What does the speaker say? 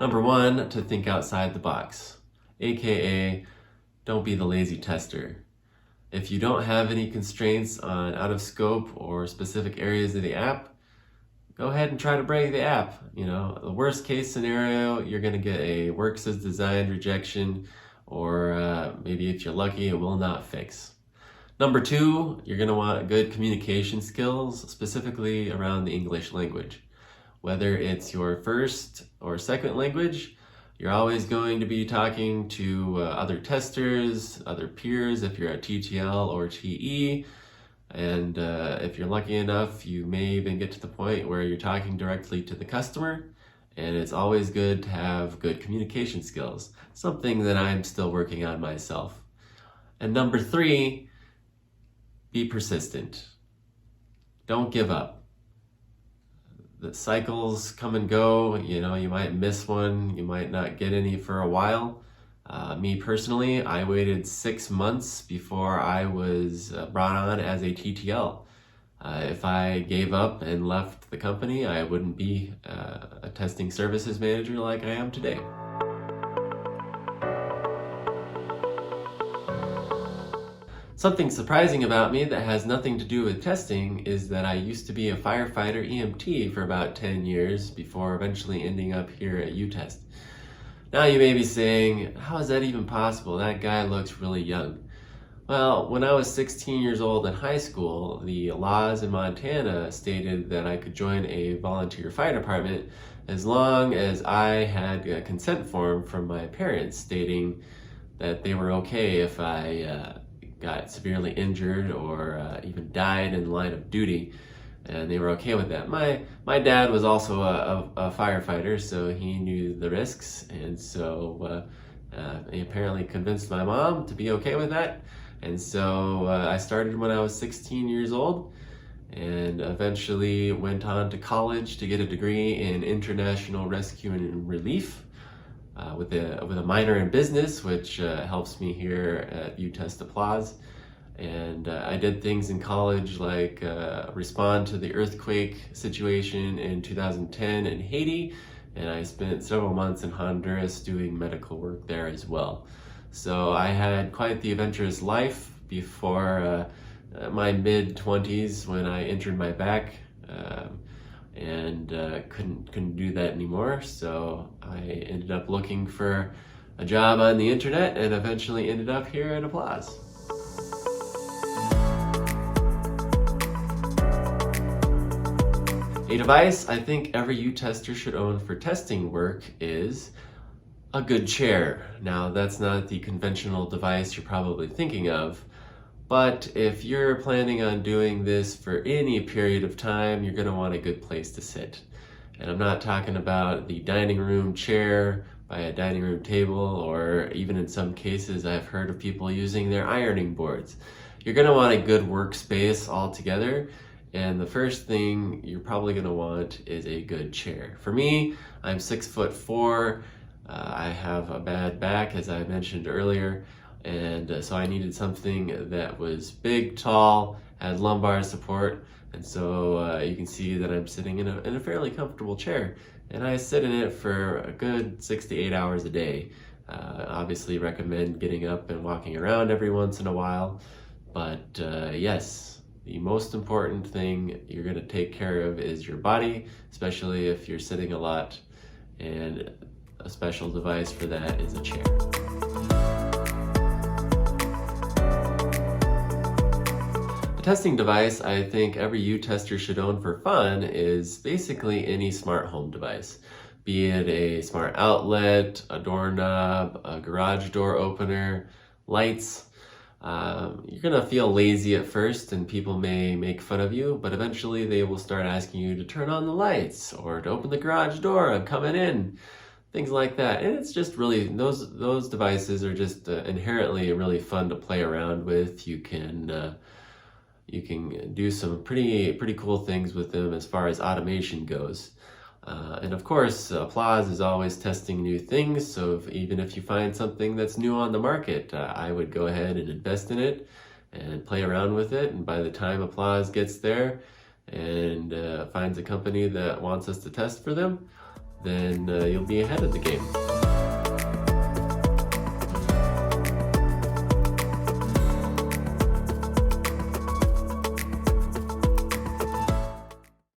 Number one, to think outside the box, aka don't be the lazy tester. If you don't have any constraints on out of scope or specific areas of the app, go ahead and try to break the app. The worst case scenario, you're going to get a works as designed rejection, or maybe if you're lucky, it will not fix. Number two, you're going to want good communication skills, specifically around the English language. Whether it's your first or second language, you're always going to be talking to other testers, other peers if you're at TTL or TE. And if you're lucky enough, you may even get to the point where you're talking directly to the customer. And it's always good to have good communication skills, something that I'm still working on myself. And number three, be persistent. Don't give up. The cycles come and go. You might miss one, you might not get any for a while. Me personally, I waited 6 months before I was brought on as a TTL. If I gave up and left the company, I wouldn't be a testing services manager like I am today. Something surprising about me that has nothing to do with testing is that I used to be a firefighter EMT for about 10 years before eventually ending up here at uTest. Now you may be saying, how is that even possible? That guy looks really young. Well, when I was 16 years old in high school, the laws in Montana stated that I could join a volunteer fire department as long as I had a consent form from my parents stating that they were okay if I got severely injured or even died in the line of duty, and they were okay with that. My dad was also a firefighter, so he knew the risks, and so he apparently convinced my mom to be okay with that. And so I started when I was 16 years old, and eventually went on to college to get a degree in international rescue and relief with a minor in business, which helps me here at uTest Applause. And I did things in college like respond to the earthquake situation in 2010 in Haiti, and I spent several months in Honduras doing medical work there as well. So I had quite the adventurous life before my mid-20s when I injured my back. And couldn't do that anymore, so I ended up looking for a job on the internet and eventually ended up here at Applause. A device I think every uTester should own for testing work is a good chair. Now, that's not the conventional device you're probably thinking of, but if you're planning on doing this for any period of time, you're going to want a good place to sit. And I'm not talking about the dining room chair by a dining room table, or even in some cases I've heard of people using their ironing boards. You're going to want a good workspace altogether, and the first thing you're probably going to want is a good chair. For me, I'm 6'4". I have a bad back, as I mentioned earlier, and so I needed something that was big, tall, had lumbar support, and so you can see that I'm sitting in a fairly comfortable chair, and I sit in it for a good 6 to 8 hours a day. Obviously recommend getting up and walking around every once in a while, but yes, the most important thing you're going to take care of is your body, especially if you're sitting a lot, and a special device for that is a chair. A testing device I think every uTester should own for fun is basically any smart home device. Be it a smart outlet, a doorknob, a garage door opener, lights. You're gonna feel lazy at first and people may make fun of you, but eventually they will start asking you to turn on the lights or to open the garage door, I'm coming in. Things like that. And it's just really, those devices are just inherently really fun to play around with. You can do some pretty cool things with them as far as automation goes. And of course, Applause is always testing new things, so even if you find something that's new on the market, I would go ahead and invest in it and play around with it, and by the time Applause gets there and finds a company that wants us to test for them, then you'll be ahead of the game.